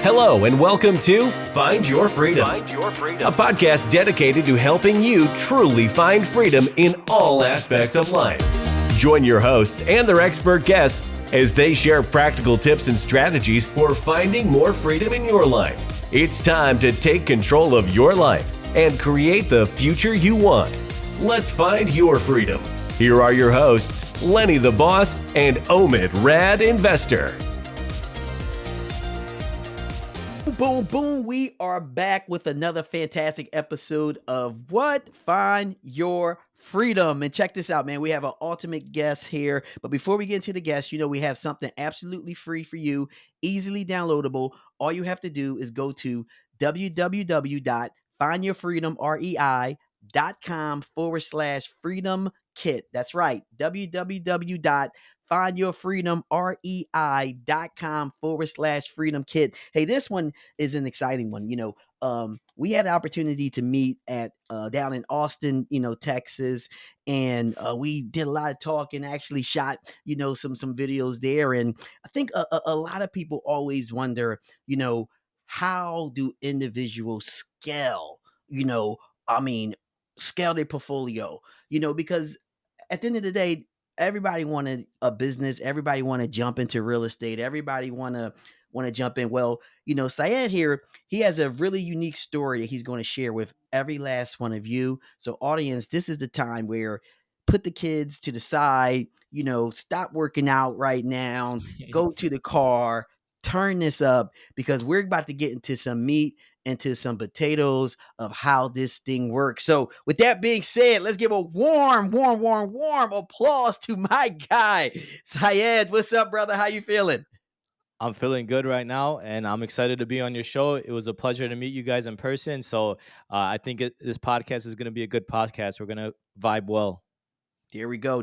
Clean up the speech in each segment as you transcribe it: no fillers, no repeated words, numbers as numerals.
Hello and welcome to Find Your Freedom, a podcast dedicated to helping you truly find freedom in all aspects of life. Join your hosts and their expert guests as they share practical tips and strategies for finding more freedom in your life. It's time to take control of your life and create the future you want. Let's find your freedom. Here are your hosts, Lenny the Boss and Omid Rad Investor. Boom, boom. We are back with another fantastic episode of What? Find Your Freedom. And check this out, man. We have an ultimate guest here. But before we get into the guest, we have something absolutely free for you, easily downloadable. All you have to do is go to www.findyourfreedomrei.com/freedom kit. That's right. www.findyourfreedomrei.com/freedom kit. Hey, this one is an exciting one. We had an opportunity to meet at down in Austin, Texas, and we did a lot of talking. Actually, shot some videos there, and I think a lot of people always wonder, how do individuals scale? Scale their portfolio. Because at the end of the day, everybody wanted a business. Everybody want to jump into real estate. Everybody want to jump in. Well, Syed here, he has a really unique story that he's going to share with every last one of you. So audience, this is the time where put the kids to the side, stop working out right now, go to the car, turn this up, because we're about to get into some meat, into some potatoes of how this thing works. So with that being said, let's give a warm applause to my guy, Syed. What's up, brother? How you feeling? I'm feeling good right now, and I'm excited to be on your show. It was a pleasure to meet you guys in person. So I think this podcast is going to be a good podcast. We're going to vibe well. There we go.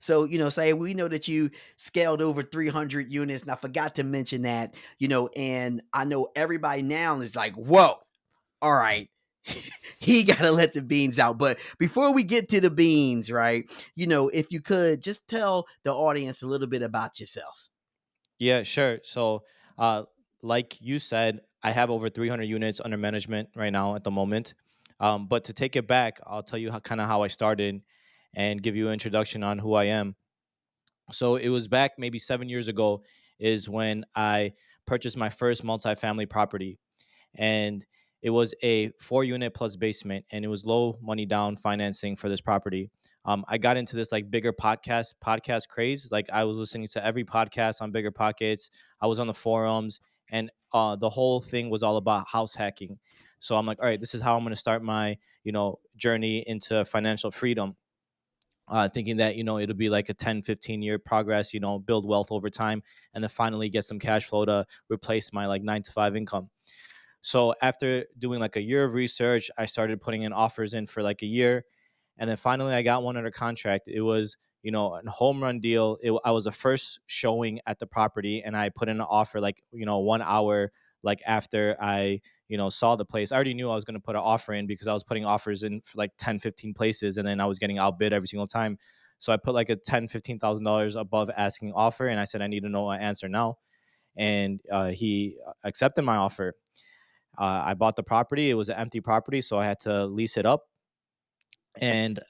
So, Syed, we know that you scaled over 300 units, and I forgot to mention that, and I know everybody now is like, whoa, all right, he got to let the beans out. But before we get to the beans, right, if you could just tell the audience a little bit about yourself. Yeah, sure. So like you said, I have over 300 units under management right now at the moment. But to take it back, I'll tell you how I started and give you an introduction on who I am. So it was back maybe 7 years ago is when I purchased my first multifamily property. And it was a 4 unit plus basement, and it was low money down financing for this property. I got into this like bigger podcast craze. Like I was listening to every podcast on Bigger Pockets. I was on the forums, and the whole thing was all about house hacking. So I'm like, all right, this is how I'm going to start my journey into financial freedom. Thinking that it'll be like a 10-15 year progress, build wealth over time, and then finally get some cash flow to replace my like 9 to 5 income. So after doing like a year of research, I started putting in offers in for like a year. And then finally I got one under contract. It was, a home run deal. I was the first showing at the property, and I put in an offer like, 1 hour, like after I, saw the place. I already knew I was going to put an offer in because I was putting offers in for like 10-15 places, and then I was getting outbid every single time. So I put like a $10,000-$15,000 above asking offer. And I said, I need to know an answer now. And he accepted my offer. I bought the property. It was an empty property, so I had to lease it up. And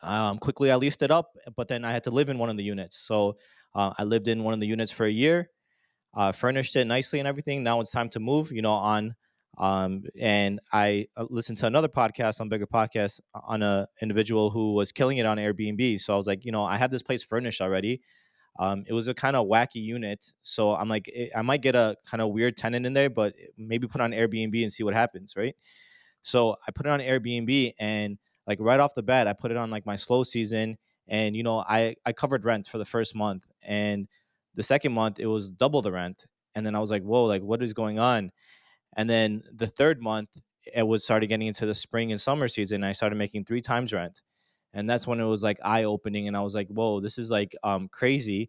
quickly I leased it up, but then I had to live in one of the units. So I lived in one of the units for a year, furnished it nicely and everything. Now it's time to move, on. And I listened to another podcast on Bigger Podcast on a individual who was killing it on Airbnb. So I was like, I have this place furnished already. It was a kind of wacky unit. So I'm like, I might get a kind of weird tenant in there, but maybe put on Airbnb and see what happens, right? So I put it on Airbnb, and like right off the bat, I put it on like my slow season. And, I covered rent for the first month. And the second month, it was double the rent. And then I was like, whoa, like what is going on? And then the third month, it was started getting into the spring and summer season. And I started making 3 times rent. And that's when it was like eye opening. And I was like, whoa, this is like crazy.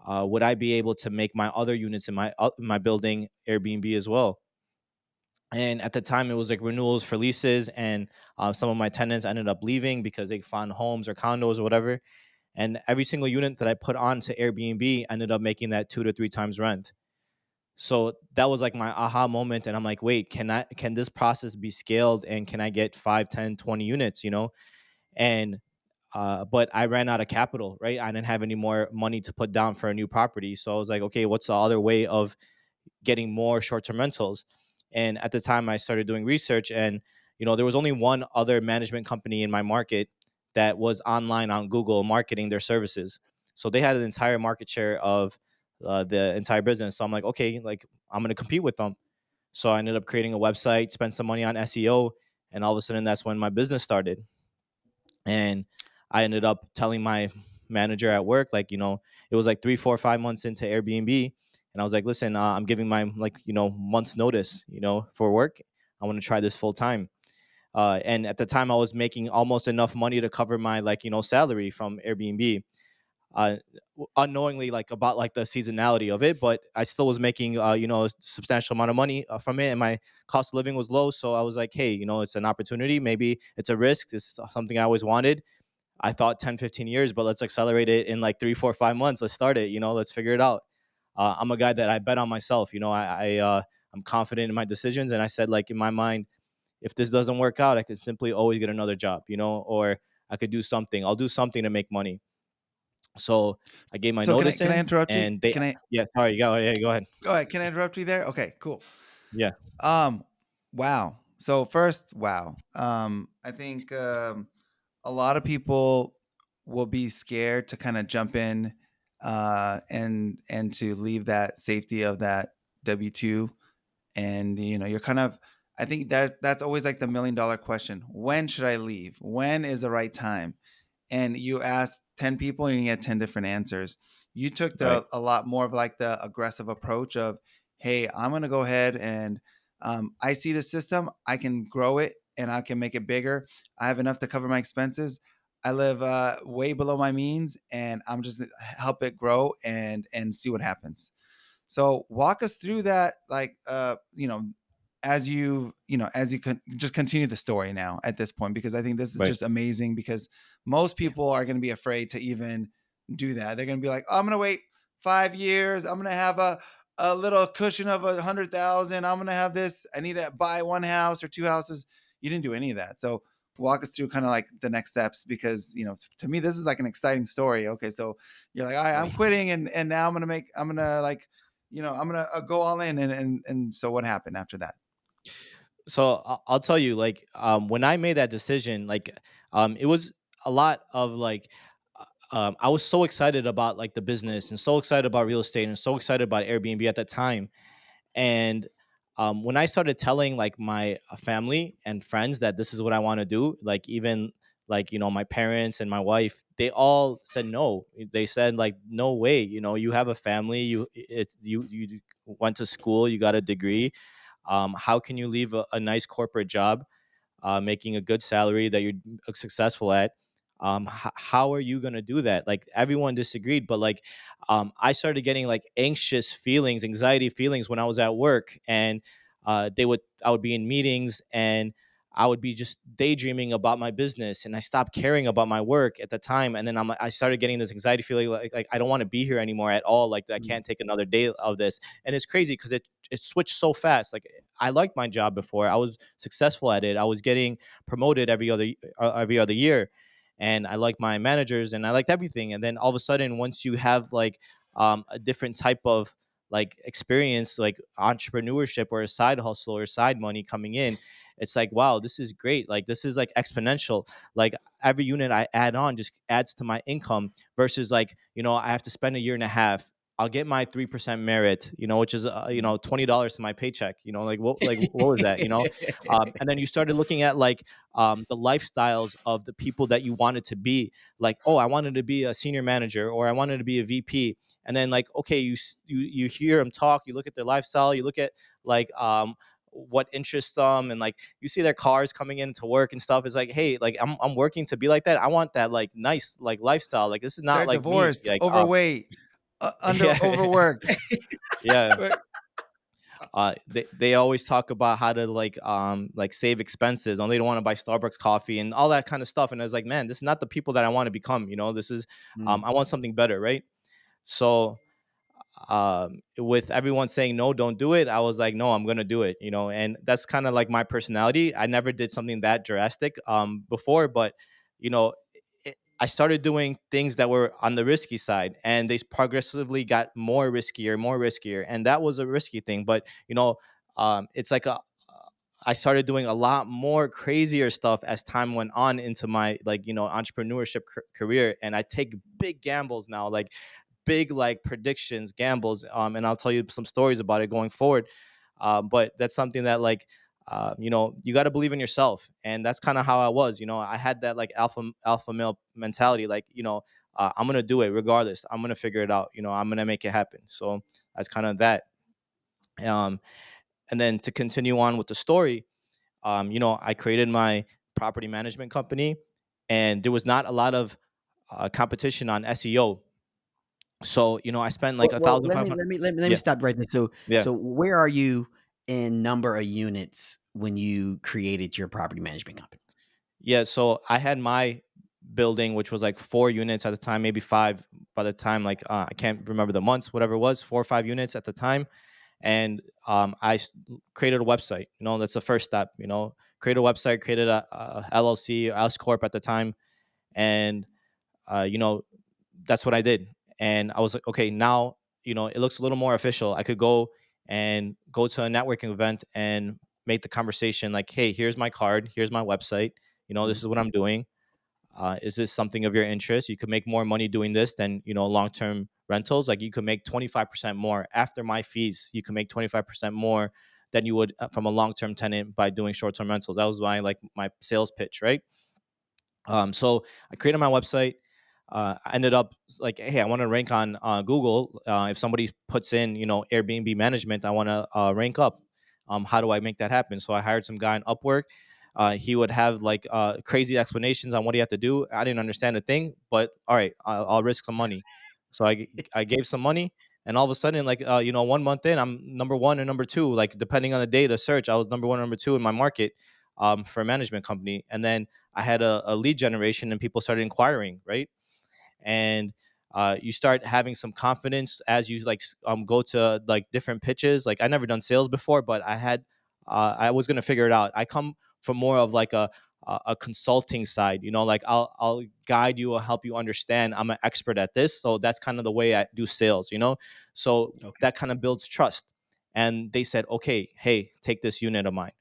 Would I be able to make my other units in my building Airbnb as well? And at the time, it was like renewals for leases, and some of my tenants ended up leaving because they found homes or condos or whatever. And every single unit that I put on to Airbnb ended up making that 2 to 3 times rent. So that was like my aha moment, and I'm like, wait, can this process be scaled, and can I get 5, 10, 20 units, and but I ran out of capital, right? I didn't have any more money to put down for a new property. So I was like, okay, what's the other way of getting more short-term rentals? And at the time I started doing research, and there was only one other management company in my market that was online on Google marketing their services. So they had an entire market share of the entire business. So I'm like, okay, like I'm going to compete with them. So I ended up creating a website, spent some money on SEO, and all of a sudden that's when my business started. And I ended up telling my manager at work, like, it was like 3, 4, 5 months into Airbnb. And I was like, listen, I'm giving my, like, month's notice, for work. I want to try this full time. And at the time I was making almost enough money to cover my, like, salary from Airbnb, uh, unknowingly, like, about like the seasonality of it, but I still was making, a substantial amount of money from it, and my cost of living was low. So I was like, hey, it's an opportunity. Maybe it's a risk. It's something I always wanted. I thought 10, 15 years, but let's accelerate it in like 3, 4, 5 months. Let's start it. Let's figure it out. I'm a guy that I bet on myself. I'm confident in my decisions, and I said, like, in my mind, if this doesn't work out, I could simply always get another job, or I could do something. I'll do something to make money. So I gave my So notice can I in, interrupt you? and they, Can I yeah, sorry, go ahead. go ahead? Can I interrupt you there? Okay, cool. Yeah, Um, wow. So first, wow. I think a lot of people will be scared to kind of jump in and to leave that safety of that W-2. And you're kind of, I think that's always like the $1 million question. When should I leave? When is the right time? And you ask 10 people and you get 10 different answers. You took right. a lot more of like the aggressive approach of, hey, I'm going to go ahead and I see the system, I can grow it and I can make it bigger. I have enough to cover my expenses. I live way below my means, and I'm just help it grow and see what happens. So walk us through that, like, as you can just continue the story now at this point, because I think this is Right. just amazing, because most people are going to be afraid to even do that. They're going to be like, oh, I'm going to wait 5 years. I'm going to have a little cushion of 100,000. I'm going to have this. I need to buy one house or two houses. You didn't do any of that. So walk us through kind of like the next steps, because, to me, this is like an exciting story. Okay. So you're like, all right, I'm quitting. And now I'm going to like, I'm gonna go all in, and so what happened after that? So I'll tell you, like, when I made that decision, like, it was a lot of like, I was so excited about like the business, and so excited about real estate, and so excited about Airbnb at that time. And when I started telling like my family and friends that this is what I want to do, like, even like, my parents and my wife, they all said no. They said, like, no way, you have a family, you went to school, you got a degree. How can you leave a nice corporate job, making a good salary that you're successful at? How are you going to do that? Like, everyone disagreed, but like, I started getting like anxious feelings, anxiety feelings when I was at work, and I would be in meetings, and I would be just daydreaming about my business, and I stopped caring about my work at the time. And then I started getting this anxiety feeling, like I don't want to be here anymore at all. Like, I Mm. can't take another day of this. And it's crazy because it switched so fast. Like, I liked my job before. I was successful at it. I was getting promoted every other year, and I liked my managers, and I liked everything. And then all of a sudden, once you have like a different type of like experience, like entrepreneurship or a side hustle or side money coming in, it's like, wow, this is great. Like, this is like exponential. Like, every unit I add on just adds to my income, versus like, I have to spend a year and a half. I'll get my 3% merit, which is $20 to my paycheck. Like what was that? And then you started looking at like the lifestyles of the people that you wanted to be. Like, oh, I wanted to be a senior manager, or I wanted to be a VP. And then, like, okay, you hear them talk, you look at their lifestyle, you look at like what interests them, and like you see their cars coming into work and stuff. It's like, hey, like, I'm working to be like that. I want that like nice like lifestyle. Like, this is not They're like me. divorced, Like, overweight, under yeah. overworked. Yeah. Right. They always talk about how to like save expenses, and they don't want to buy Starbucks coffee and all that kind of stuff. And I was like, man, this is not the people that I want to become. This is Mm. I want something better, right? So with everyone saying no, don't do it, I was like, no, I'm gonna do it, and that's kind of like my personality. I never did something that drastic before, but you know, I started doing things that were on the risky side, and they progressively got more riskier, and that was a risky thing. But it's like I started doing a lot more crazier stuff as time went on into my entrepreneurship career, and I take big gambles now, like big like predictions, gambles, and I'll tell you some stories about it going forward. But that's something that you got to believe in yourself, and that's kind of how I was. I had that like alpha male mentality, like I'm gonna do it regardless. I'm gonna figure it out. I'm gonna make it happen. So that's kind of that. Um, and then to continue on with the story, I created my property management company, and there was not a lot of competition on SEO. So I spent like Well, a well, thousand let five me hundred. let me let me let me Yeah, stop right there. So, yeah, so where are you in number of units when you created your property management company? yeah. So I had my building, which was like 4 units at the time, maybe five by the time. Like I can't remember the months, whatever it was, 4 or 5 units at the time. And created a website. That's the first step. Create a website, created a LLC, S corp at the time, and uh, you know that's what I did. And I was like, okay, now it looks a little more official. I could go to a networking event and make the conversation like, hey, here's my card, here's my website. This Mhm. is what I'm doing. Is this something of your interest? You could make more money doing this than long-term rentals. Like you could make 25% more after my fees. You can make 25% more than you would from a long-term tenant by doing short-term rentals. That was my sales pitch, right? So I created my website. I ended up like, hey, I want to rank on Google. If somebody puts in, Airbnb management, I want to rank up. How do I make that happen? So I hired some guy on Upwork. He would have like crazy explanations on what he had to do. I didn't understand a thing, but all right, I'll risk some money. So I gave some money, and all of a sudden, like 1 month in, I'm number one or number two, like depending on the data search. I was number one or number two in my market for a management company, and then I had a lead generation, and people started inquiring, right? And you start having some confidence as you go to like different pitches. Like I never done sales before, but I was gonna figure it out. I come from more of like a consulting side, like I'll guide you, I'll help you understand. I'm an expert at this, so that's kind of the way I do sales, so Okay. that kind of builds trust. And they said, okay, hey, take this unit of mine.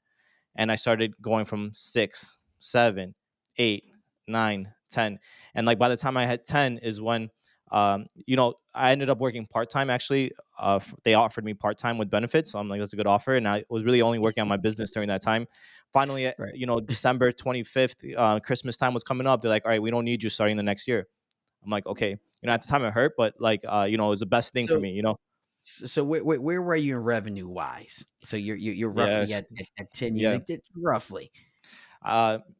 And I started going from 6, 7, 8, 9, 10. And like by the time I had 10 is when I ended up working part-time actually. They offered me part-time with benefits. So I'm like, that's a good offer. And I was really only working on my business during that time. Finally, Right. December 25th, Christmas time was coming up. They're like, all right, we don't need you starting the next year. I'm like, okay. At the time it hurt, but like, it was the best thing for So, me. so where were you in revenue wise? So you're roughly Yes. at 10 Yeah. units, roughly.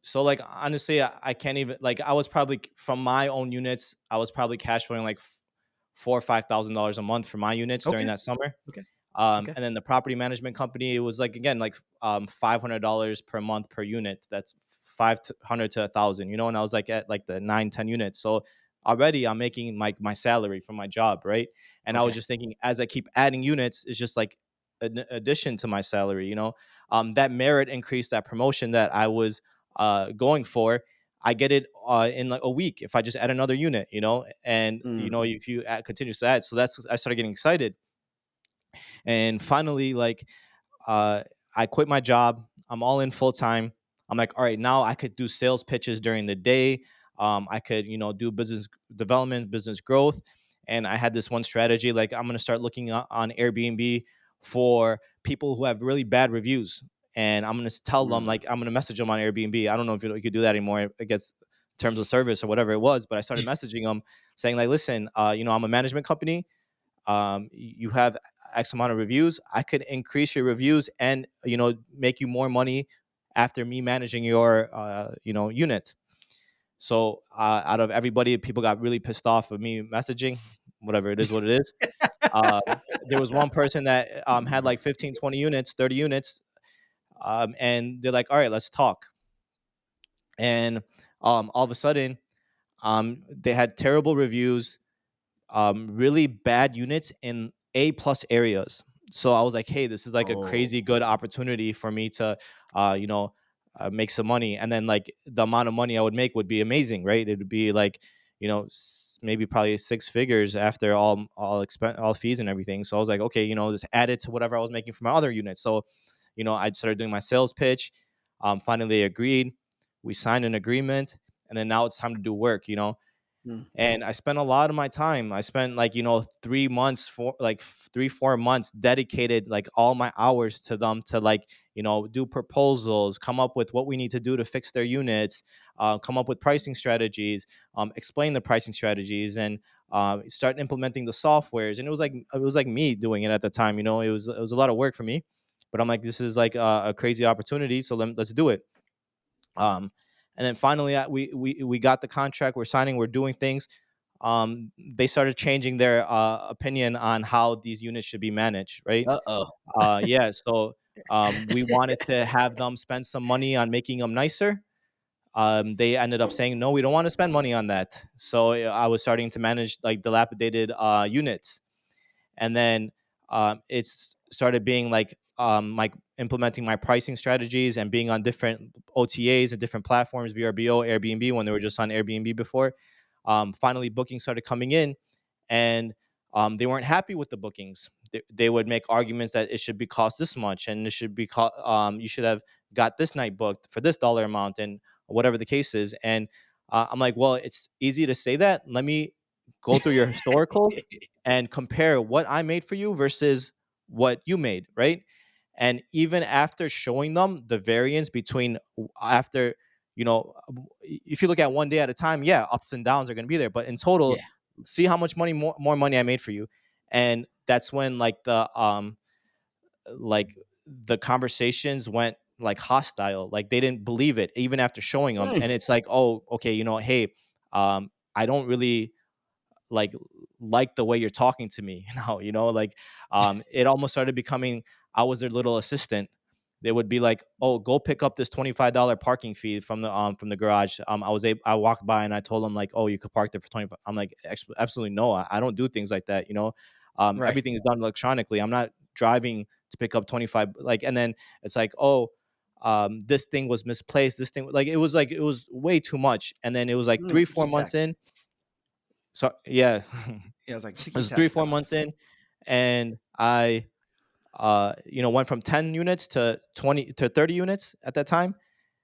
So like honestly, I can't even like I was probably from my own units, I was probably cash flowing like $4 or $5,000 a month for my units during Okay. that summer. Okay. Okay. And then the property management company, it was like again like $500 per month per unit. That's 500 to 1,000, and I was like at like the 9, 10 units. So already I'm making my salary from my job, right? And I was Okay. just thinking as I keep adding units, it's just like an addition to my salary, that merit increase, that promotion that I was going for. I get it in like a week if I just add another unit, and Mm. if you continue to add. So that's I started getting excited, and finally, like uh, I quit my job. I'm all in full time. I'm like, all right, now I could do sales pitches during the day. I could, do business development, business growth. And I had this one strategy, like I'm going to start looking on Airbnb for people who have really bad reviews. And I'm going to tell them, Mm. like, I'm going to message them on Airbnb. I don't know if you could do that anymore, I guess, terms of service or whatever it was. But I started messaging them saying, like, listen, I'm a management company. You have X amount of reviews. I could increase your reviews and make you more money after me managing your unit. So out of everybody, people got really pissed off of me messaging. Whatever it is, what it is. Uh, there was one person that had like 15, 20 units, 30 units, and they're like, "All right, let's talk." And all of a sudden, they had terrible reviews, really bad units in A plus areas. So I was like, hey, this is like a Oh, crazy good opportunity for me to, uh, you know, make some money. And then like the amount of money I would make would be amazing, right? It would be like, maybe probably six figures after all fees and everything. So I was like, okay, just add it to whatever I was making for my other units. So, I started doing my sales pitch. Finally, they agreed. We signed an agreement, and then now it's time to do work. mm, And I spent a lot of my time. I spent like 3 months, 3 4 months dedicated like all my hours to them to like do proposals, come up with what we need to do to fix their units, come up with pricing strategies, explain the pricing strategies, and start implementing the softwares. And it was like me doing it at the time. It was a lot of work for me, but I'm like, this is like a crazy opportunity, so let's do it. um, and then finally, we got the contract. We're signing. We're doing things. They started changing their opinion on how these units should be managed. Right? uh-oh. Yeah. So we wanted to have them spend some money on making them nicer. They ended up saying no, we don't want to spend money on that. So I was starting to manage like dilapidated units. And then it's started being like implementing my pricing strategies and being on different OTAs and different platforms, VRBO, Airbnb, when they were just on Airbnb before. Finally, bookings started coming in, and they weren't happy with the bookings. They would make arguments that it should be cost this much, and it should be you should have got this night booked for this dollar amount, and whatever the case is. And I'm like, well, it's easy to say that. Let me go through your historical and compare what I made for you versus what you made, right? And even after showing them the variance between after, if you look at one day at a time, yeah, ups and downs are going to be there, but in total, Yeah. see how much money more money I made for you. And that's when like the conversations went like hostile. Like they didn't believe it even after showing them. Mm. And it's like, oh, okay, hey, I don't really like the way you're talking to me now. Like it almost started becoming, I was their little assistant. They would be like, oh, go pick up this $25 parking fee from the garage. I walked by and I told them like, oh, you could park there for 25. I'm like, absolutely no, I don't do things like that. Right. Everything is done electronically. I'm not driving to pick up 25, like. And then it's like, oh, this thing was misplaced, this thing, like it was way too much. And then it was like three Mm, four ticky tack. months in. So yeah. Yeah, it's like It ticky was tack 3 4 stuff. months in, and I went from 10 units to 20 to 30 units at that time.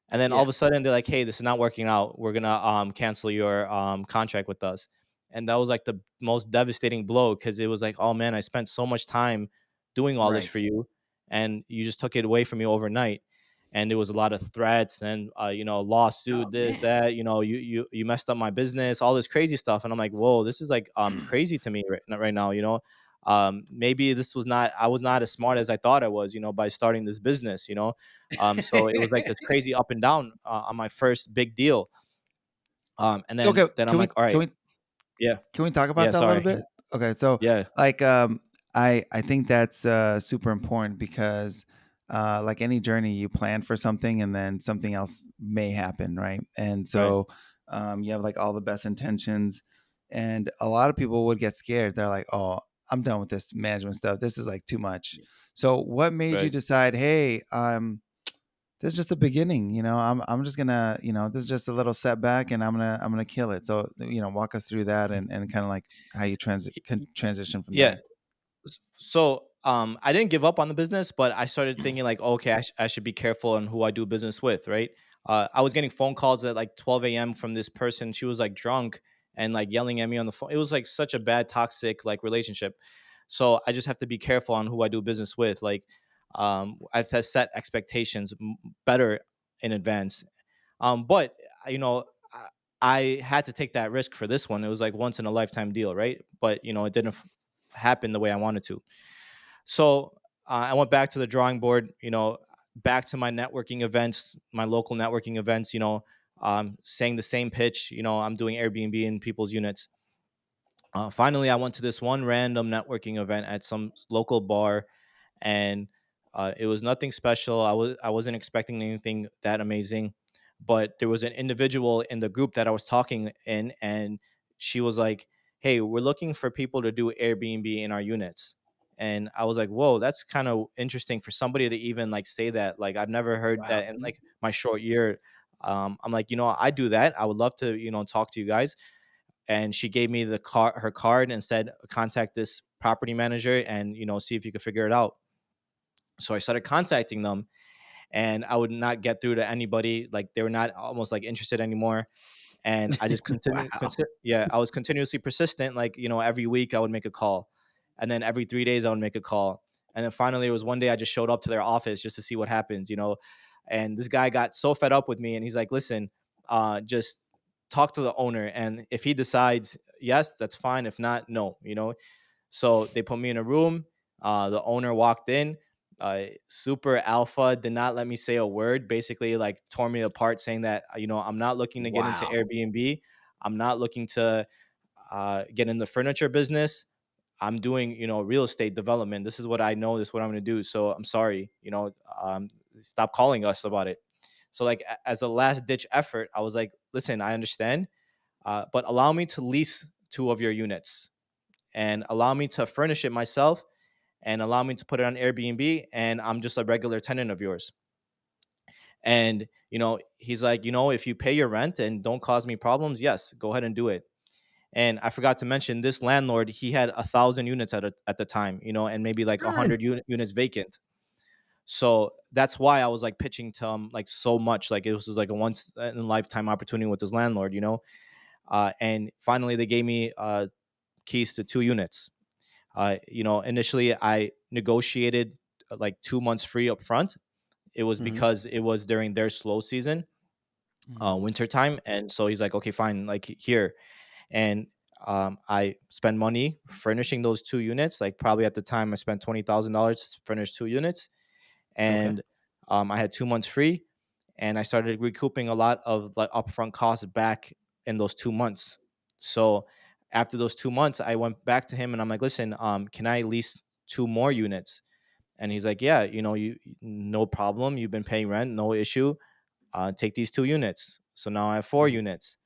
And then all Yeah. of a sudden they're like, hey, this is not working out, we're gonna cancel your contract with us. And that was like the most devastating blow, because it was like, oh man, I spent so much time doing all this Right. for you, and you just took it away from me overnight. And there was a lot of threats and lawsuit, Oh this, man. that, you messed up my business, all this crazy stuff. And I'm like, whoa, this is like crazy to me right now. Maybe this was not I was not as smart as I thought I was, by starting this business. So it was like this crazy up and down on my first big deal. And So then okay, then I'm like, all right, yeah, can we talk about yeah, that a little sorry, bit? Okay, so yeah, like I think that's super important because like any journey, you plan for something and then something else may happen, right? And right, so you have like all the best intentions, and a lot of people would get scared. They're like, "Oh, I'm done with this management stuff. This is like too much." So what made you right. decide, "Hey, this is just a beginning, I'm just gonna, this is just a little setback and I'm gonna kill it." So walk us through that and kind of like how you transition from Yeah. there. So I didn't give up on the business, but I started thinking like, okay, I should be careful on who I do business with, right? I was getting phone calls at like 12 a.m. from this person. She was like drunk and like yelling at me on the phone. It was like such a bad, toxic like relationship. So I just have to be careful on who I do business with. Like, I have to set expectations better in advance. But you know, I, I had to take that risk for this one. It was like once in a lifetime deal, right? But it didn't happen the way I wanted to. So I went back to the drawing board. Back to my networking events, my local networking events. Saying the same pitch. I'm doing Airbnb in people's units. Finally, I went to this one random networking event at some local bar, and it was nothing special. I wasn't expecting anything that amazing, but there was an individual in the group that I was talking in, and she was like, "Hey, we're looking for people to do Airbnb in our units." And I was like, whoa, that's kind of interesting for somebody to even like say that. Like, I've never heard Wow. that in like my short year. I'm like, I do that. I would love to, talk to you guys. And she gave me her card and said, contact this property manager and, see if you could figure it out. So I started contacting them, and I would not get through to anybody. Like, they were not almost like interested anymore. And I just Wow. I was continuously persistent. Like, every week I would make a call, and then every 3 days I would make a call. And then finally it was one day I just showed up to their office just to see what happens, and this guy got so fed up with me, and he's like, listen, just talk to the owner. And if he decides yes, that's fine. If not, no. So they put me in a room. The owner walked in, super alpha, did not let me say a word, basically like tore me apart, saying that, I'm not looking to get into Wow. Airbnb. I'm not looking to get in the furniture business. I'm doing, real estate development. This is what I know. This is what I'm going to do. So I'm sorry, stop calling us about it. So like as a last ditch effort, I was like, listen, I understand, but allow me to lease 2 of your units and allow me to furnish it myself and allow me to put it on Airbnb, and I'm just a regular tenant of yours. And, he's like, if you pay your rent and don't cause me problems, yes, go ahead and do it. And I forgot to mention, this landlord, he had 1,000 units at the time, and maybe like Mm. 100 units vacant. So that's why I was like pitching to him like so much. Like, it was like a once in a lifetime opportunity with this landlord. And finally they gave me keys to 2 units. Initially I negotiated like 2 months free up front. It was Hmm. because it was during their slow season, Hmm. winter time. And so he's like, okay, fine, like here. And I spend money furnishing those 2 units. Like, probably at the time I spent $20,000 to furnish 2 units. Okay. And I had 2 months free, and I started recouping a lot of like upfront costs back in those 2 months. So after those 2 months, I went back to him and I'm like, listen, can I lease 2 more units? And he's like, yeah, you no problem. You've been paying rent, no issue. Take these 2 units. So now I have four Mhm. units.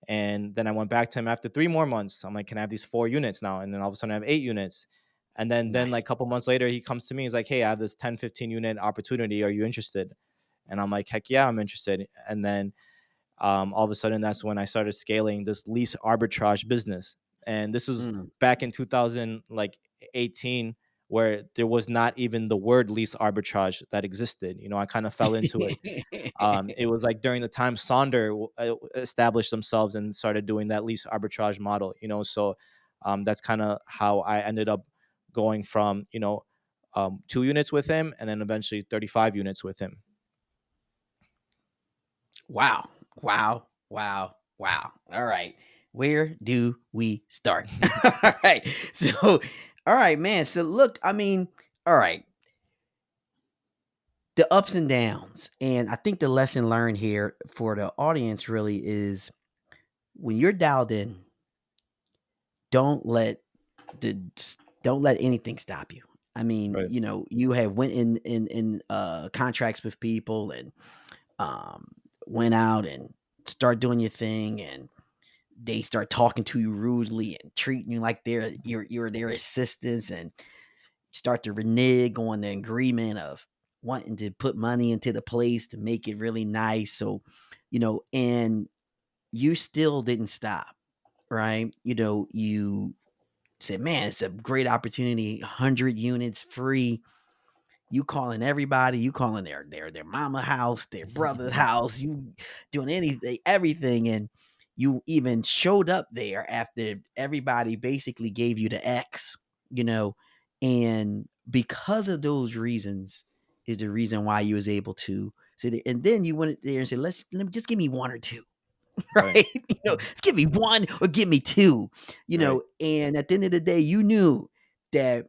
And then I went back to him after 3 more months. I'm like, can I have these 4 units now? And then all of a sudden I have 8 units. And then like Nice. a couple months later, he comes to me. He's like, hey, I have this 10, 15 unit opportunity. Are you interested? And I'm like, heck yeah, I'm interested. And then all of a sudden, that's when I started scaling this lease arbitrage business. And this was Mm. back in 2018, where there was not even the word lease arbitrage that existed. I kind of fell into it. It was like during the time Sonder established themselves and started doing that lease arbitrage model. So that's kind of how I ended up going from 2 units with him, and then eventually 35 units with him. Wow. Wow. Wow. Wow. All right. Where do we start? All right. So, all right, man. So, look, I mean, all right. The ups and downs. And I think the lesson learned here for the audience really is when you're dialed in, don't let the don't let anything stop you. I mean, Right. you have went in contracts with people and um went out and start doing your thing, and they start talking to you rudely and treating you like you're their assistants, and start to renege on the agreement of wanting to put money into the place to make it really nice. So, and you still didn't stop, right? You said, man, it's a great opportunity, 100 units free. You calling everybody, you calling their mama house, their brother's house, you doing anything, everything. And you even showed up there after everybody basically gave you the X, you know, and because of those reasons is the reason why you was able to sit there. And then you went there and said, let me just give me one or two. Right. Right? Just give me one or give me two, Right. and at the end of the day, you knew that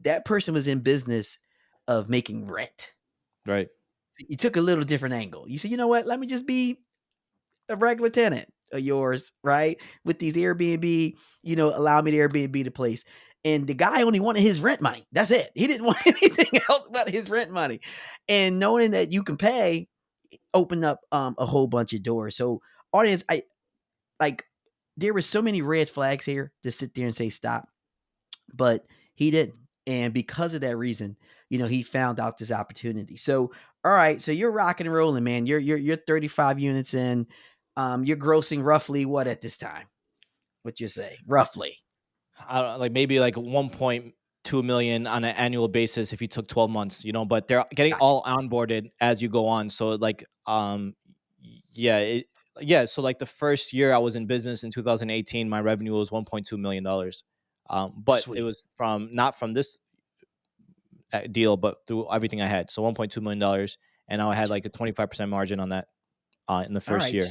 that person was in business of making rent. Right. You took a little different angle. You said, you know what? Let me just be a regular tenant of yours, right? With these Airbnb, allow me to Airbnb the place. And the guy only wanted his rent money. That's it. He didn't want anything else but his rent money. And knowing that you can pay, open up a whole bunch of doors. So, audience, I like there were so many red flags here to sit there and say stop, but he didn't. And because of that reason, he found out this opportunity. So, all right, so you're rocking and rolling, man. You're 35 units in. You're grossing roughly what at this time? What you say? Roughly. I don't, like maybe like 1.2 million on an annual basis if you took 12 months, but they're getting Gotcha. all onboarded as you go on. So like, yeah, yeah. So like the first year I was in business in 2018, my revenue was 1.2 million dollars. But it Sweet. was from not from this deal, but through everything I had. So 1.2 million dollars, and now I had Gotcha. like a 25% margin on that in the All first right. year.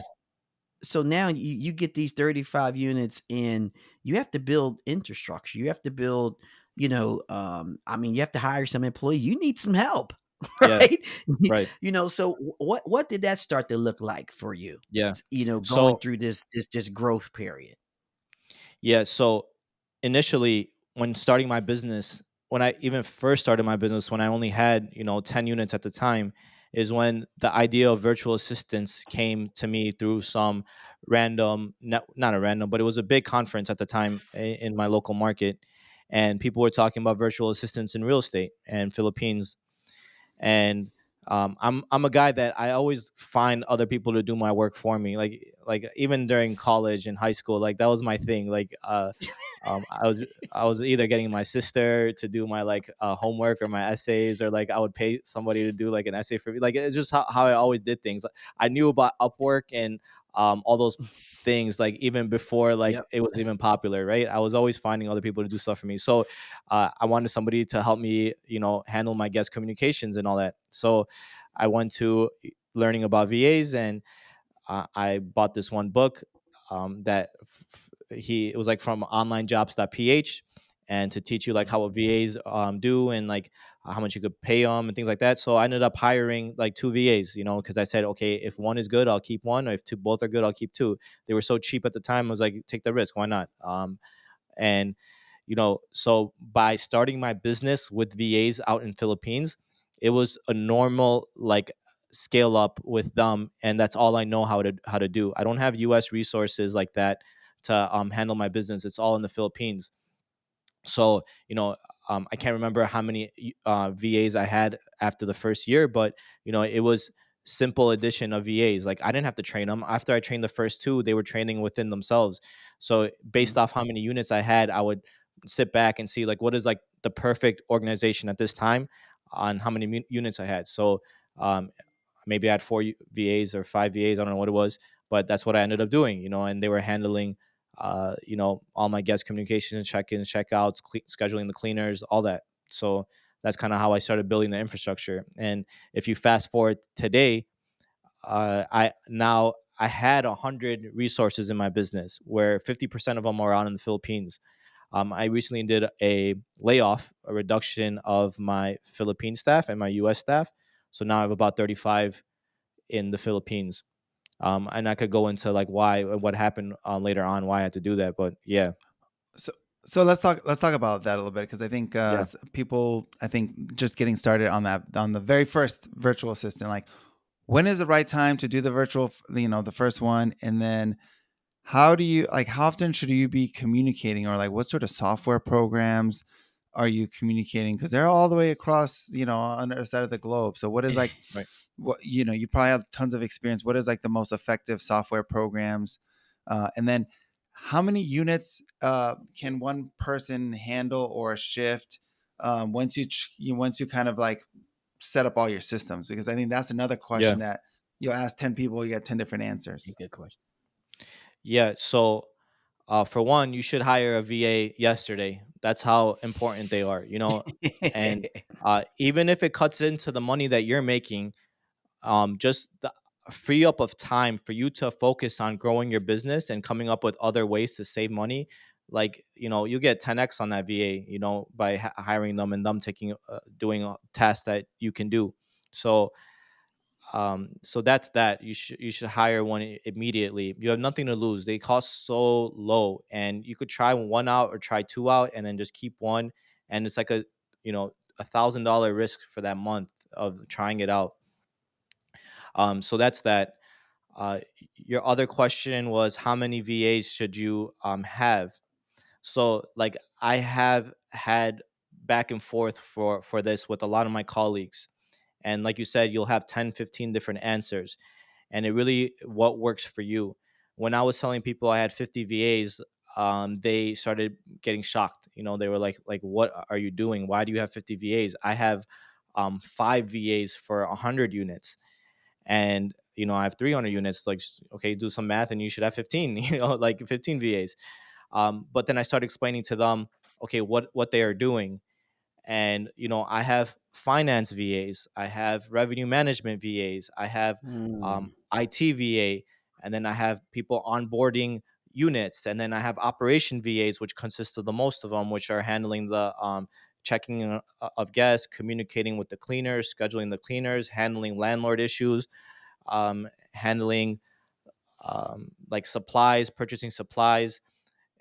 So now you get these 35 units and you have to build infrastructure. You have to build, I mean, you have to hire some employee. You need some help, Yeah, right? right. So what did that start to look like for you? Yeah. Going So through this growth period. yeah, so initially when starting my business, when I even first started my business, when I only had, 10 units at the time, is when the idea of virtual assistants came to me through some random, not a random, but it was a big conference at the time in my local market. And people were talking about virtual assistants in real estate and Philippines. And I'm a guy that I always find other people to do my work for me. Like even during college and high school, like that was my thing. Like I was either getting my sister to do my like homework or my essays, or like I would pay somebody to do like an essay for me. Like it's just how I always did things. I knew about Upwork and all those things like even before like Yep. it was even popular, right? I was always finding other people to do stuff for me. So I wanted somebody to help me, handle my guest communications and all that. So I went to learning about VAs, and I bought this one book that it was like from onlinejobs.ph, and to teach you like how VAs do, and like how much you could pay them and things like that. So I ended up hiring like two VAs, because I said, okay, if one is good, I'll keep one, or if two both are good, I'll keep two. They were so cheap at the time. I was like, take the risk, why not? And so by starting my business with VAs out in Philippines, it was a normal like scale up with them, and that's all I know how to do. I don't have US resources like that to handle my business. It's all in the Philippines. So I can't remember how many VAs I had after the first year, but it was simple addition of VAs. Like I didn't have to train them. After I trained the first two, they were training within themselves. So based Mhm. off how many units I had, I would sit back and see like what is like the perfect organization at this time on how many units I had. So um, maybe I had four VAs or five VAs. I don't know what it was, but that's what I ended up doing. And they were handling all my guest communication, check-ins, check-outs, scheduling the cleaners, all that. So that's kind of how I started building the infrastructure. And if you fast forward today, I had 100 resources in my business, where 50% of them are out in the Philippines. I recently did a layoff, a reduction of my Philippine staff and my US staff. So now I have about 35 in the Philippines. And I could go into like what happened later on, why I had to do that. But yeah, So so let's talk about that a little bit, because I think yeah, people, I think just getting started on that, on the very first virtual assistant, like when is the right time to do the virtual, the first one, and then how do you, like, how often should you be communicating, or like what sort of software programs are you communicating, because they're all the way across, on the other side of the globe. So what is like, right. what, you probably have tons of experience, what is like the most effective software programs, and then how many units can one person handle or shift, once you kind of like set up all your systems, because I think that's another Yeah, question that you'll ask 10 people, you get 10 different answers. Good question. yeah. So for one, you should hire a VA yesterday. That's how important they are, and even if it cuts into the money that you're making, just the free up of time for you to focus on growing your business and coming up with other ways to save money. Like, you get 10x on that VA, by hiring them and them taking, doing a task that you can do. So, so that's that. You should hire one immediately. You have nothing to lose. They cost so low, and you could try one out or try two out, and then just keep one. And it's like $1,000 risk for that month of trying it out. So that's that. Your other question was how many VAs should you have? So like I have had back and forth for this with a lot of my colleagues. And like you said, you'll have 10, 15 different answers, and it really what works for you. When I was telling people I had 50 VAs, they started getting shocked. They were like, what are you doing? Why do you have 50 VAs? I have 5 VAs for 100 units, and I have 300 units. Like, okay, do some math and you should have 15, like 15 VAs. But then I started explaining to them, okay, what they are doing. And I have finance VAs, I have revenue management VAs, I have Mm, IT VA, and then I have people onboarding units, and then I have operation VAs, which consist of the most of them, which are handling the checking of guests, communicating with the cleaners, scheduling the cleaners, handling landlord issues, handling like supplies, purchasing supplies.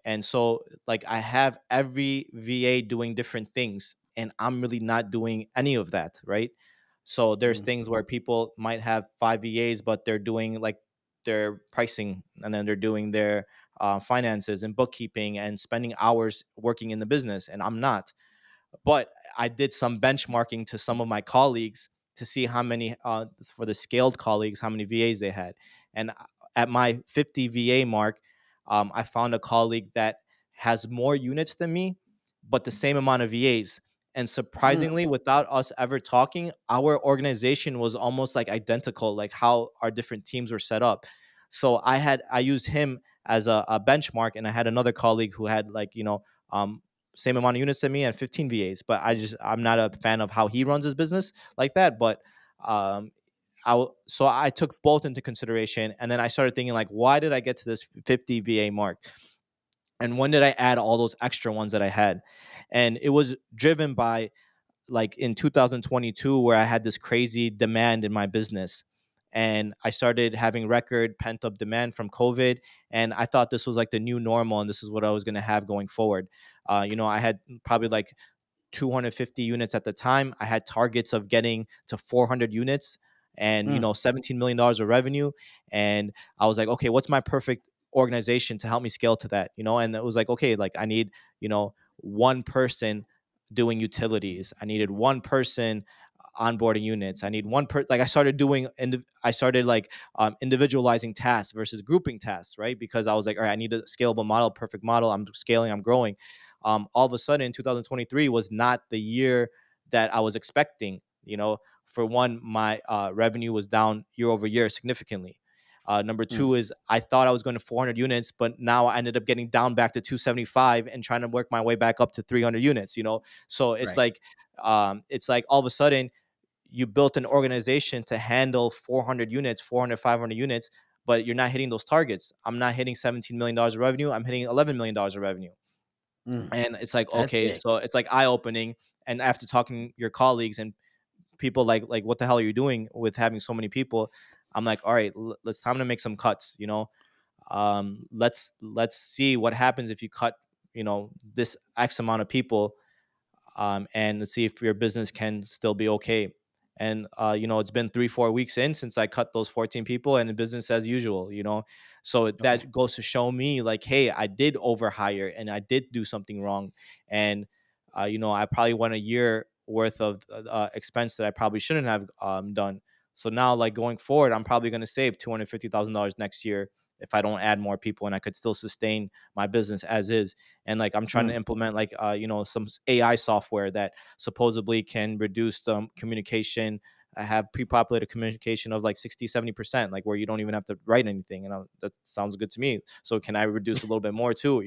And so, like, I have every VA doing different things, and I'm really not doing any of that, right? So there's mm, things where people might have 5 VAs, but they're doing like their pricing, and then they're doing their finances and bookkeeping and spending hours working in the business, and I'm not. But I did some benchmarking to some of my colleagues to see how many, for the scaled colleagues, how many VAs they had. And at my 50 VA mark, I found a colleague that has more units than me, but the same amount of VAs. And mm, surprisingly, without us ever talking, our organization was almost like identical, like how our different teams were set up. So I used him as a benchmark, and I had another colleague who had like, same amount of units than me and 15 VAs. But I'm not a fan of how he runs his business like that. But um, so I took both into consideration, and then I started thinking like, why did I get to this 50 VA mark? And when did I add all those extra ones that I had? And it was driven by like in 2022, where I had this crazy demand in my business. And I started having record pent up demand from COVID. And I thought this was like the new normal, and this is what I was going to have going forward. I had probably like 250 units at the time. I had targets of getting to 400 units and, mm. $17 million of revenue. And I was like, okay, what's my perfect organization to help me scale to that? And it was like, okay, like I need, one person doing utilities. I needed one person onboarding units. I need like I started doing, I started like individualizing tasks versus grouping tasks, right? Because I was like, all right, I need a scalable model, perfect model. I'm scaling, I'm growing. All of a sudden 2023 was not the year that I was expecting. For one, my revenue was down year over year significantly. Number Mm, two is I thought I was going to 400 units, but now I ended up getting down back to 275 and trying to work my way back up to 300 units. So right. it's like all of a sudden you built an organization to handle 400 units, 400, 500 units, but you're not hitting those targets. I'm not hitting $17 million of revenue. I'm hitting $11 million of revenue. Mm, And it's like, that's okay, big. so it's like eye opening. And after talking to your colleagues and people like, what the hell are you doing with having so many people? I'm like, all right, let's time to make some cuts, let's see what happens if you cut, this X amount of people, and let's see if your business can still be okay. And it's been 3-4 weeks in since I cut those 14 people, and the business as usual. So Okay. that goes to show me like, hey, I did overhire and I did do something wrong. And I probably went a year worth of expense that I probably shouldn't have done. So now, like, going forward, I'm probably going to save $250,000 next year if I don't add more people, and I could still sustain my business as is. And like I'm trying Mm, to implement like some AI software that supposedly can reduce the communication. I have pre-populated communication of like 60-70%, like where you don't even have to write anything. And that sounds good to me. So can I reduce a little bit more too,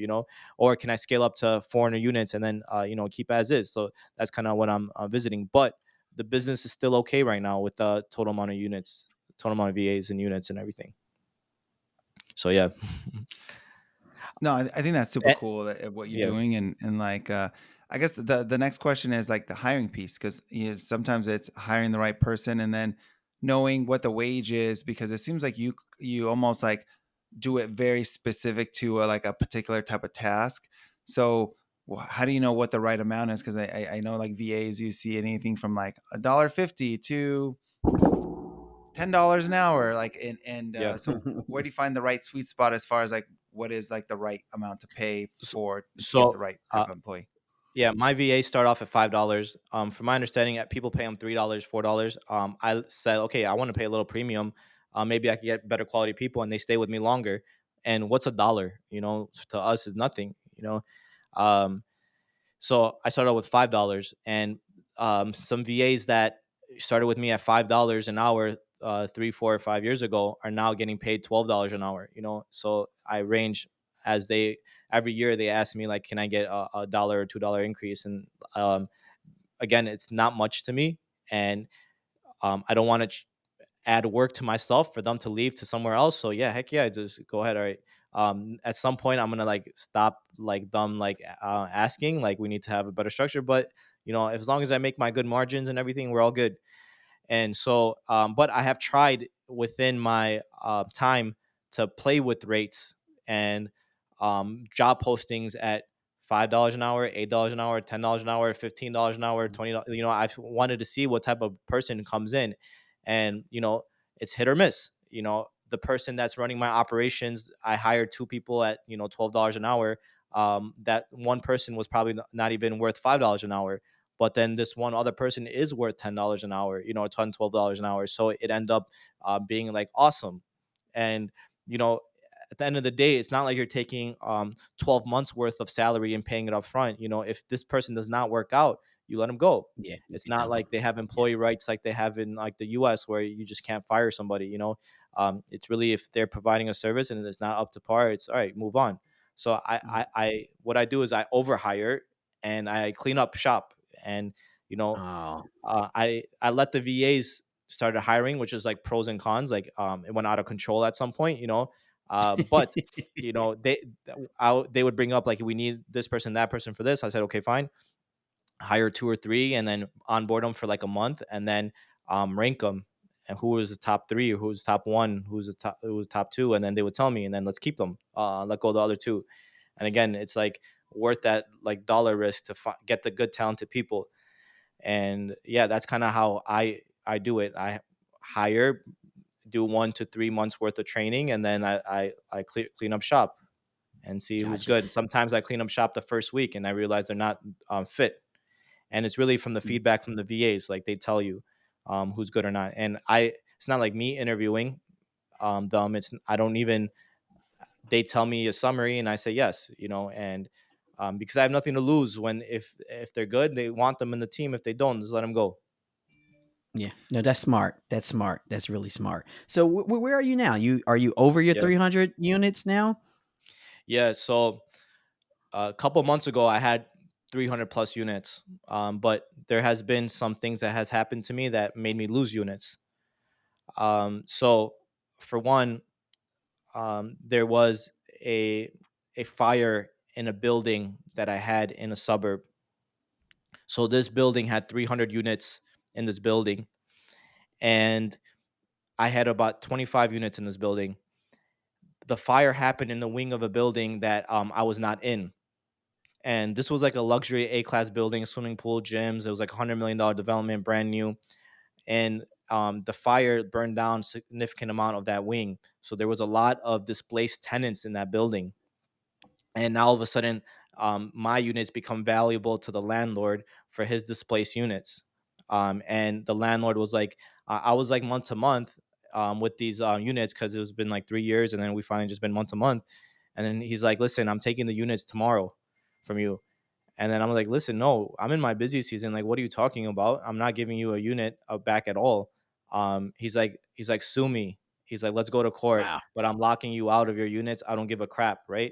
or can I scale up to 400 units and then keep as is? So that's kind of what I'm visiting. But the business is still okay right now with the total amount of units, total amount of VAs and units and everything. So yeah. No, I think that's super Eh, cool what you're yeah. doing, and like I guess the next question is like the hiring piece, because sometimes it's hiring the right person and then knowing what the wage is, because it seems like you almost like do it very specific to like a particular type of task. So how do you know what the right amount is? Because I know like VAs, you see anything from like $1.50 to $10 an hour, like, and Yeah. so where do you find the right sweet spot as far as like what is like the right amount to pay So, for to get the so right type uh, of employee? Yeah, my VA start off at $5. From my understanding, people pay them $3, $4. I said, okay, I want to pay a little premium. Maybe I could get better quality people, and they stay with me longer. And what's a dollar? To us is nothing. Um, So I started out with $5, and some VAs that started with me at $5 an hour 3, 4, or 5 years ago are now getting paid $12 an hour. So I range as they every year they ask me like, can I get a dollar or $2 increase? And um, again, it's not much to me, and I don't want to add work to myself for them to leave to somewhere else. So yeah, heck yeah, just go ahead. All right. At some point, I'm gonna like stop like them like asking like we need to have a better structure. But as long as I make my good margins and everything, we're all good. And so, but I have tried within my time to play with rates and job postings at $5 an hour, $8 an hour, $10 an hour, $15 an hour, $20. I've wanted to see what type of person comes in, and it's hit or miss. The person that's running my operations, I hired two people at $12 an hour. That one person was probably not even worth $5 an hour, but then this one other person is worth $10 an hour, $12 an hour. So it ended up being like awesome. And you know at the end of the day, it's not like you're taking 12 months worth of salary and paying it up front. If this person does not work out, you let them go. Yeah, you It's get not number. like they have Yeah. employee rights like they have in like the US, where you just can't fire somebody. It's really, if they're providing a service and it's not up to par, it's all right, move on. So Mm. I what I do is I overhire and I clean up shop. And you know Oh. I let the VAs started hiring, which is like pros and cons. Like it went out of control at some point. But they would bring up like, we need this person, that person for this. I said, okay, fine, hire two or three, and then onboard them for like a month, and then rank them, and who was the top three, or who's top one, who was top two, and then they would tell me, and then let's keep them, let go of the other two. And again, it's like worth that like dollar risk to get the good talented people. And yeah, that's kind of how I do it. I hire, do 1 to 3 months worth of training, and then I clean up shop and see who's Gotcha. good. Sometimes I clean up shop the first week and I realize they're not fit. And it's really from the Mm. feedback from the VAs, like they tell you who's good or not. And it's not like me interviewing them. It's I don't even They tell me a summary and I say yes, and because I have nothing to lose. When if they're good, they want them in the team. If they don't, just let them go. Yeah. No, that's smart. That's smart. That's really smart. So where are you now? Are you over your Yeah. 300 units now? Yeah. So a couple months ago, I had 300 plus units, but there has been some things that has happened to me that made me lose units. So for one, there was a fire in a building that I had in a suburb. So this building had 300 units in this building, and I had about 25 units in this building. The fire happened in the wing of a building that I was not in. And this was like a luxury A-class building, swimming pool, gyms. It was like $100 million development, brand new. And the fire burned down significant amount of that wing. So there was a lot of displaced tenants in that building. And now all of a sudden, my units become valuable to the landlord for his displaced units. And the landlord was like, I was like month to month with these units, because it's been like 3 years, and then we finally just been month to month. And then he's like, listen, I'm taking the units tomorrow from you. And then I'm like, listen, no, I'm in my busy season. Like, what are you talking about? I'm not giving you a unit back at all. He's like, sue me. He's like, let's go to court, Wow. but I'm locking you out of your units. I don't give a crap, right?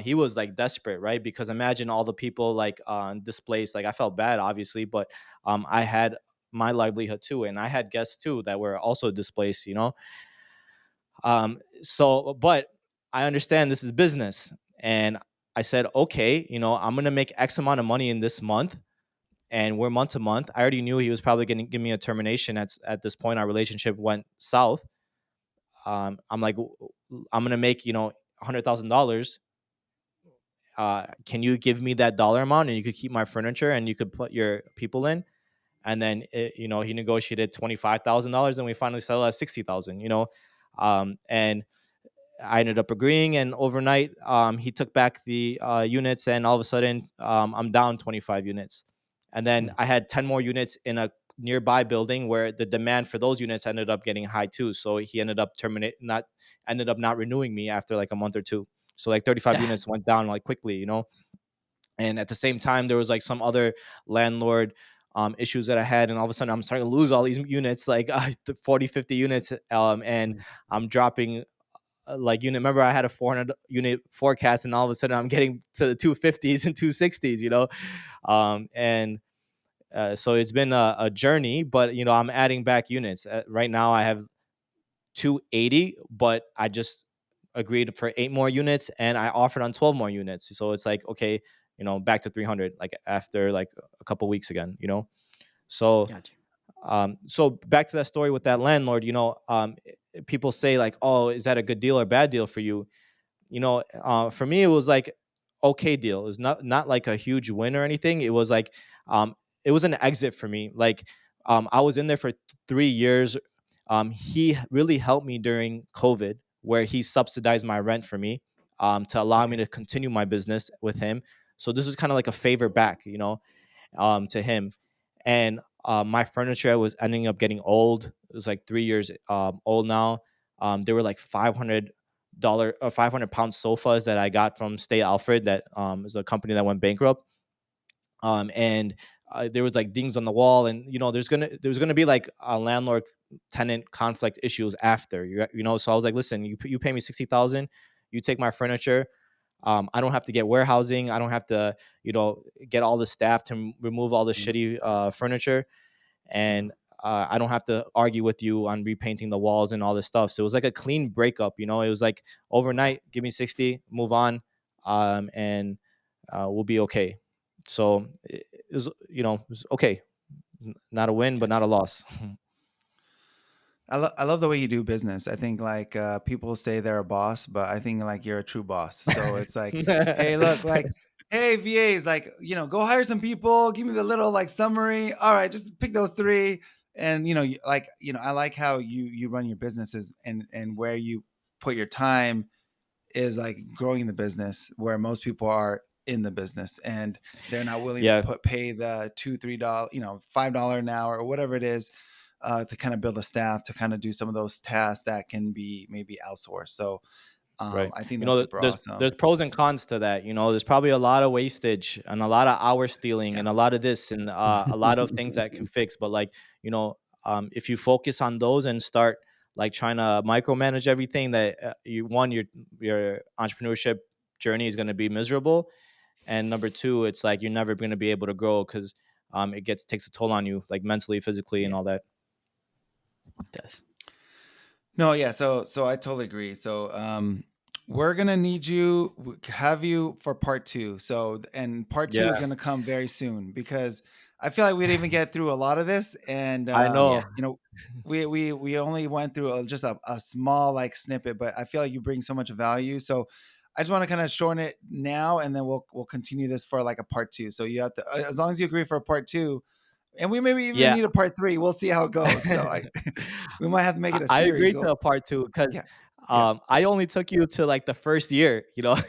He was like desperate, right? Because imagine all the people like displaced. Like, I felt bad, obviously, but I had my livelihood too, and I had guests too that were also displaced. But I understand this is business. And I said, okay, I'm going to make X amount of money in this month. And we're month to month. I already knew he was probably going to give me a termination at this point. Our relationship went south. I'm like, I'm going to make, $100,000. Can you give me that dollar amount, and you could keep my furniture and you could put your people in? And then, he negotiated $25,000, and we finally settled at 60,000, and I ended up agreeing, and overnight, he took back the units, and all of a sudden, I'm down 25 units. And then Mm. I had 10 more units in a nearby building where the demand for those units ended up getting high too. So he ended up not renewing me after like a month or two. So like 35 Ah, units went down like quickly, And at the same time, there was like some other landlord issues that I had, and all of a sudden I'm starting to lose all these units, like 40, 50 units, and mm. I'm dropping like unit. Remember, I had a 400 unit forecast, and all of a sudden I'm getting to the 250s and 260s, and so it's been a journey, but I'm adding back units. Right now, I have 280, but I just agreed for 8 more units, and I offered on 12 more units. So it's like, okay, back to 300, like after like a couple weeks again. So Gotcha. so back to that story with that landlord. People say like, oh, is that a good deal or bad deal for you? For me, it was like okay deal. It was not like a huge win or anything. It was like, um, it was an exit for me. Like, I was in there for 3 years. He really helped me during COVID, where he subsidized my rent for me, to allow me Okay. to continue my business with him. So this was kind of like a favor back, to him. And my furniture was ending up getting old. It was like 3 years old now. They were like £500 sofas that I got from Stay Alfred, that is a company that went bankrupt. And there was like dings on the wall, and there's gonna be like a landlord tenant conflict issues after So I was like, listen, you pay me 60,000, you take my furniture. I don't have to get warehousing. I don't have to, get all the staff to remove all the Mm. shitty furniture, Yeah. and I don't have to argue with you on repainting the walls and all this stuff. So it was like a clean breakup. It was like overnight, give me 60, move on, and we'll be okay. So it was okay. Not a win, but Gotcha. not a loss. I love the way you do business. I think like people say they're a boss, but I think like you're a true boss. So it's like, hey, look, like, hey, VAs, like, go hire some people. Give me the little like summary. All right, just pick those three. And I like how you run your businesses, and where you put your time is like growing the business, where most people are in the business and they're not willing to Yeah, pay the $2, $3, $5 an hour or whatever it is, to kind of build a staff to kind of do some of those tasks that can be maybe outsourced. So right. I think that's super There's awesome. pros and cons to that. There's probably a lot of wastage and a lot of hour stealing Yeah. and a lot of this and a lot of things that can fix. But like, if you focus on those and start like trying to micromanage everything, that your entrepreneurship journey is going to be miserable, and number two, it's like you're never going to be able to grow because it takes a toll on you, like mentally, physically, and Yeah. all that. It does. No, yeah, so I totally agree. So we're gonna have you for part two. So and part two is Yeah, gonna come very soon, because I feel like we didn't even get through a lot of this, and I Yeah. know. we only went through just a small like snippet, but I feel like you bring so much value. So I just want to kind of shorten it now, and then we'll continue this for like a part two. So you have to, as long as you agree for a part two, and we maybe even Yeah. need a part three. We'll see how it goes. So we might have to make it a I series. agreed Well, to a part two because yeah. Yeah. I only took you to like the first year, Yeah,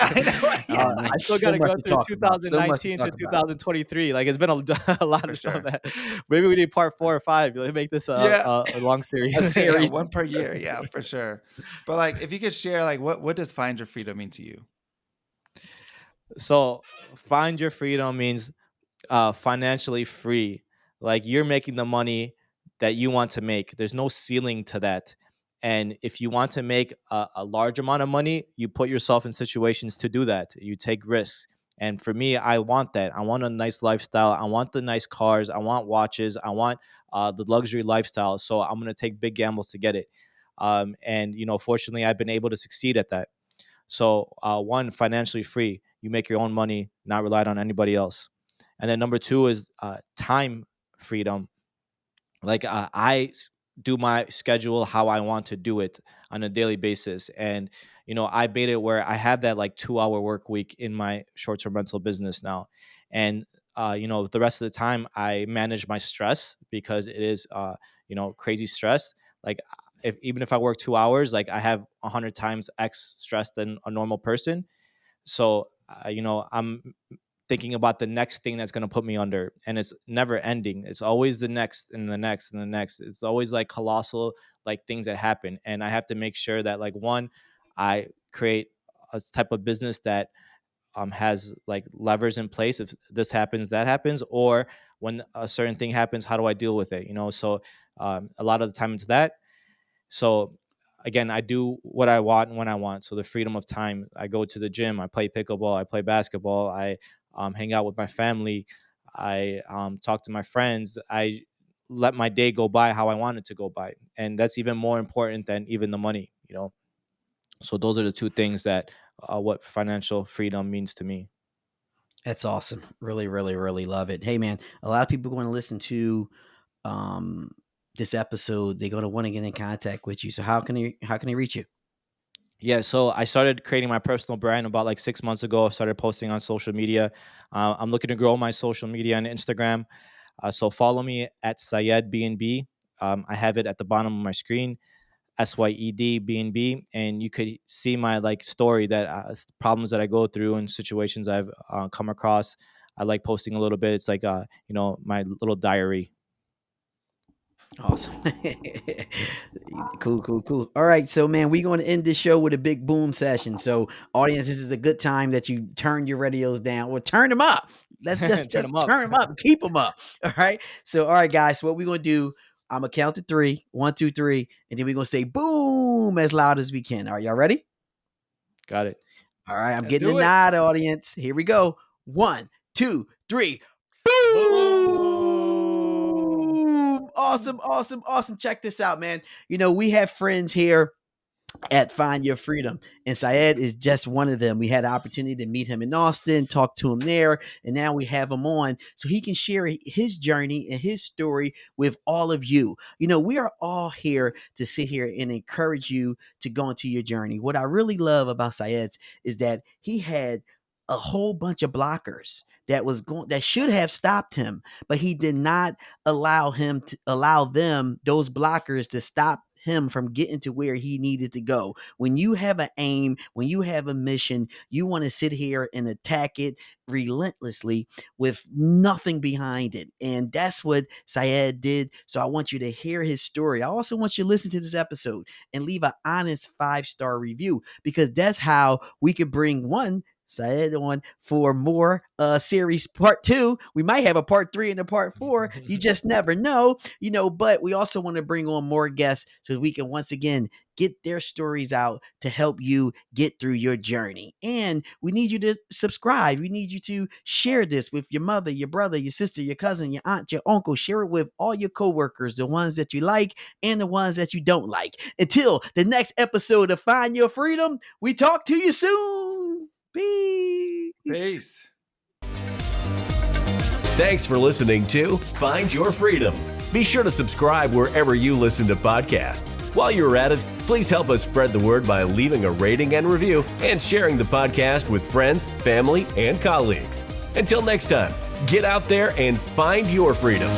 I know. Yeah, Oh man, I still got so to much go to through talk about. So much to 2019 to talk about. 2023. Like it's been a lot for of stuff sure. that maybe we need part 4 or 5. Let's make this Yeah, a long A series. yeah, series. one per year. Yeah, for sure. But like, if you could share, like, what does find your freedom mean to you? So find your freedom means financially free. Like you're making the money that you want to make. There's no ceiling to that. And if you want to make a large amount of money, you put yourself in situations to do that. You take risks. And for me, I want that. I want a nice lifestyle. I want the nice cars. I want watches. I want the luxury lifestyle. So I'm going to take big gambles to get it. And, fortunately, I've been able to succeed at that. So, one, financially free. You make your own money, not relied on anybody else. And then number two is time freedom. Like do my schedule how I want to do it on a daily basis. And, I made it where I have that like 2 hour work week in my short term rental business now. And, the rest of the time I manage my stress because it is, crazy stress. Like even if I work 2 hours, like I have 100 times X stress than a normal person. So, I'm thinking about the next thing that's going to put me under, and it's never ending. It's always the next and the next and the next. It's always like colossal, like things that happen. And I have to make sure that, like, one, I create a type of business that has like levers in place. If this happens, that happens, or when a certain thing happens, how do I deal with it? So a lot of the time it's that. So again, I do what I want when I want. So the freedom of time, I go to the gym, I play pickleball, I play basketball, I hang out with my family, I talk to my friends, I let my day go by how I want it to go by. And that's even more important than even the money. So those are the two things that what financial freedom means to me. That's awesome. Really, really, really love it. Hey, man, a lot of people going to listen to um, this episode. They're going to want to get in contact with you. So how can they reach you? Yeah, so I started creating my personal brand about like 6 months ago. I started posting on social media. I'm looking to grow my social media on Instagram. So follow me at Syed BNB. I have it at the bottom of my screen, SYED BNB, and you could see my like story that problems that I go through and situations I've come across. I like posting a little bit. It's like my little diary. Awesome. Cool. All right. So, man, we're going to end this show with a big boom session. So, audience, this is a good time that you turn your radios down or turn them up. Let's just Turn 'em up. turn them up. Keep them up. All right. So, all right, guys. So what we're going to do, I'm going to count to 3. 1, 2, 3. And then we're going to say boom as loud as we can. All right. Y'all ready? Got it. All right. I'm Let's getting a do it. nod, audience. Here we go. 1, 2, 3. Boom! Awesome. Check this out, man. We have friends here at Find Your Freedom, and Syed is just one of them. We had the opportunity to meet him in Austin, talk to him there, and now we have him on so he can share his journey and his story with all of you. We are all here to sit here and encourage you to go into your journey. What I really love about Syed's is that he had a whole bunch of blockers that should have stopped him, but he did not allow those blockers to stop him from getting to where he needed to go. When you have an aim, when you have a mission, you want to sit here and attack it relentlessly with nothing behind it. And that's what Syed did. So I want you to hear his story. I also want you to listen to this episode and leave an honest 5-star review, because that's how we could bring Syed on for more series part 2. We might have a part 3 and a part 4. You just never know, but we also want to bring on more guests so we can once again get their stories out to help you get through your journey. And we need you to subscribe. We need you to share this with your mother, your brother, your sister, your cousin, your aunt, your uncle. Share it with all your coworkers, the ones that you like and the ones that you don't like. Until the next episode of Find Your Freedom, we talk to you soon. Peace. Thanks for listening to Find Your Freedom. Be sure to subscribe wherever you listen to podcasts. While you're at it, please help us spread the word by leaving a rating and review and sharing the podcast with friends, family, and colleagues. Until next time, get out there and find your freedom.